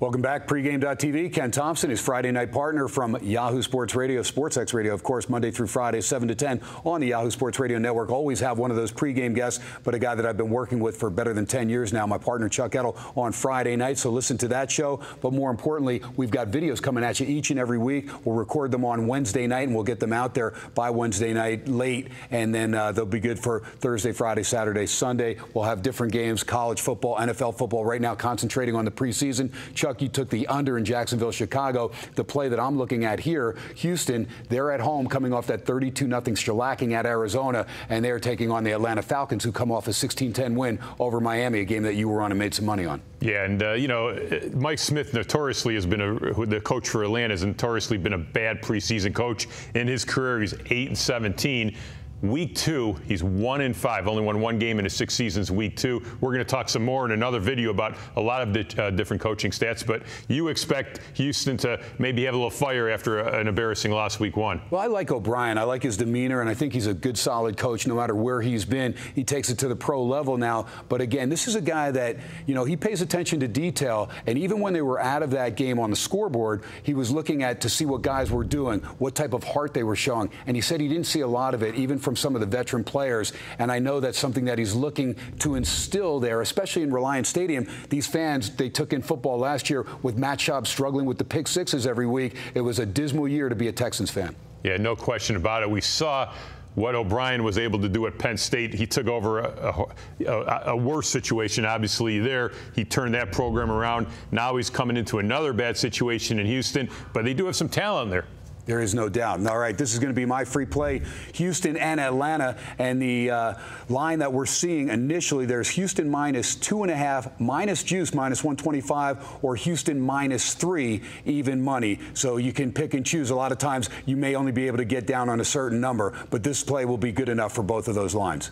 Welcome back, pregame.tv. Ken Thomson, his Friday night partner from Yahoo Sports Radio, SportsX Radio, of course, Monday through Friday, 7 to 10 on the Yahoo Sports Radio Network. Always have one of those pregame guests, but a guy that I've been working with for better than 10 years now, my partner Chuck Edel, on Friday night. So listen to that show. But more importantly, we've got videos coming at you each and every week. We'll record them on Wednesday night, and we'll get them out there by Wednesday night late. And then they'll be good for Thursday, Friday, Saturday, Sunday. We'll have different games, college football, NFL football. Right now, concentrating on the preseason. Chuck, you took the under in Jacksonville, Chicago. The play that I'm looking at here, Houston, they're at home coming off that 32-0 shellacking at Arizona, and they're taking on the Atlanta Falcons, who come off a 16-10 win over Miami, a game that you were on and made some money on. Yeah, and, you know, Mike Smith notoriously has been the coach for Atlanta, has notoriously been a bad preseason coach. In his career, he's 8-17. Week 2, he's 1-5. Only won one game in his 6 seasons. Week 2. We're going to talk some more in another video about a lot of the different coaching stats. But you expect Houston to maybe have a little fire after an embarrassing loss week 1. Well, I like O'Brien. I like his demeanor, and I think he's a good, solid coach no matter where he's been. He takes it to the pro level now. But again, this is a guy that, you know, he pays attention to detail. And even when they were out of that game on the scoreboard, he was looking at to see what guys were doing, what type of heart they were showing. And he said he didn't see a lot of it, even from some of the veteran players, and I know that's something that he's looking to instill there, especially in Reliant Stadium. These fans, they took in football last year with Matt Schaub struggling with the pick sixes every week. It was a dismal year to be a Texans fan. Yeah, no question about it. We saw what O'Brien was able to do at Penn State. He took over a worse situation, obviously, there. He turned that program around. Now he's coming into another bad situation in Houston, but they do have some talent there. There is no doubt. All right, this is going to be my free play, Houston and Atlanta. And the line that we're seeing initially, there's Houston -2.5, minus juice, -125, or Houston -3, even money. So you can pick and choose. A lot of times you may only be able to get down on a certain number, but this play will be good enough for both of those lines.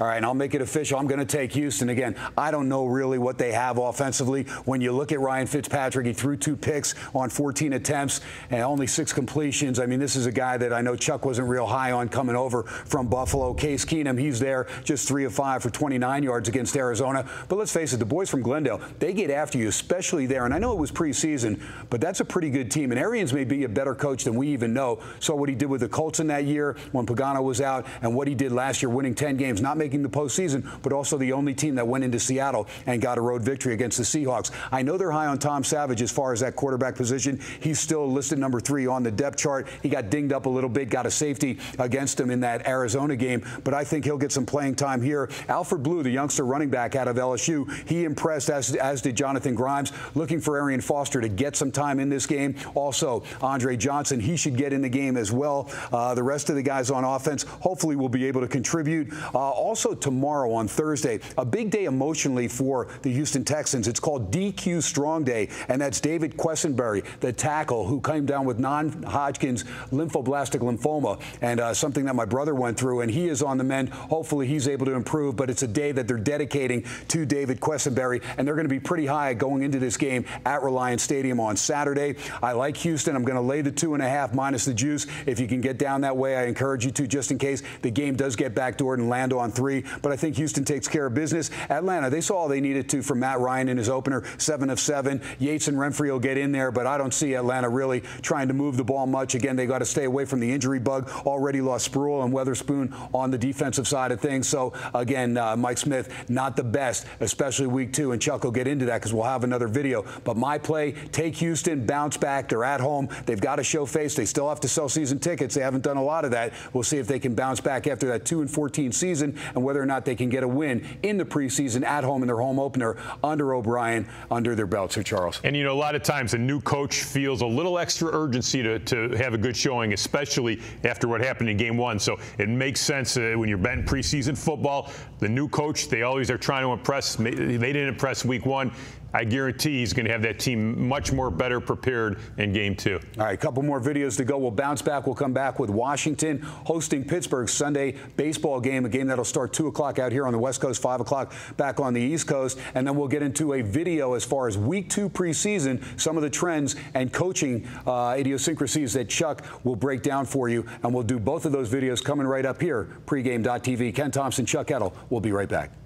All right, and I'll make it official. I'm going to take Houston. Again, I don't know really what they have offensively. When you look at Ryan Fitzpatrick, he threw 2 picks on 14 attempts and only 6 completions. I mean, this is a guy that I know Chuck wasn't real high on coming over from Buffalo. Case Keenum, he's there, just 3 of 5 for 29 yards against Arizona. But let's face it, the boys from Glendale, they get after you, especially there. And I know it was preseason, but that's a pretty good team. And Arians may be a better coach than we even know. Saw what he did with the Colts in that year when Pagano was out, and what he did last year, winning 10 games, not making the postseason, but also the only team that went into Seattle and got a road victory against the Seahawks. I know they're high on Tom Savage as far as that quarterback position. He's still listed number 3 on the depth chart. He got dinged up a little bit, got a safety against him in that Arizona game, but I think he'll get some playing time here. Alfred Blue, the youngster running back out of LSU, he impressed, as did Jonathan Grimes. Looking for Arian Foster to get some time in this game. Also, Andre Johnson, he should get in the game as well. The rest of the guys on offense hopefully will be able to contribute. Also, tomorrow on Thursday, a big day emotionally for the Houston Texans. It's called DQ Strong Day, and that's David Quessenberry, the tackle who came down with non-Hodgkin's lymphoblastic lymphoma, and something that my brother went through, and he is on the mend. Hopefully he's able to improve, but it's a day that they're dedicating to David Quessenberry, and they're going to be pretty high going into this game at Reliant Stadium on Saturday. I like Houston. I'm going to lay the 2.5 minus the juice. If you can get down that way, I encourage you to, just in case the game does get backdoored and land on 3. But I think Houston takes care of business. Atlanta, they saw all they needed to from Matt Ryan in his opener, 7 of 7. Yates and Renfrey will get in there, but I don't see Atlanta really trying to move the ball much. Again, they got to stay away from the injury bug. Already lost Spruill and Weatherspoon on the defensive side of things. So, again, Mike Smith, not the best, especially week 2, and Chuck will get into that because we'll have another video. But my play, take Houston, bounce back. They're at home. They've got to show face. They still have to sell season tickets. They haven't done a lot of that. We'll see if they can bounce back after that 2-14 season and whether or not they can get a win in the preseason at home in their home opener under O'Brien under their belts here, Charles. And, you know, a lot of times a new coach feels a little extra urgency to have a good showing, especially after what happened in game 1. So it makes sense when you're betting preseason football. The new coach, they always are trying to impress. They didn't impress week 1. I guarantee he's going to have that team much more better prepared in Game 2. All right, a couple more videos to go. We'll bounce back. We'll come back with Washington hosting Pittsburgh Sunday baseball game, a game that'll start 2 o'clock out here on the West Coast, 5 o'clock back on the East Coast. And then we'll get into a video as far as Week 2 preseason, some of the trends and coaching idiosyncrasies that Chuck will break down for you. And we'll do both of those videos coming right up here, pregame.tv. Ken Thomson, Chuck Edel. We'll be right back.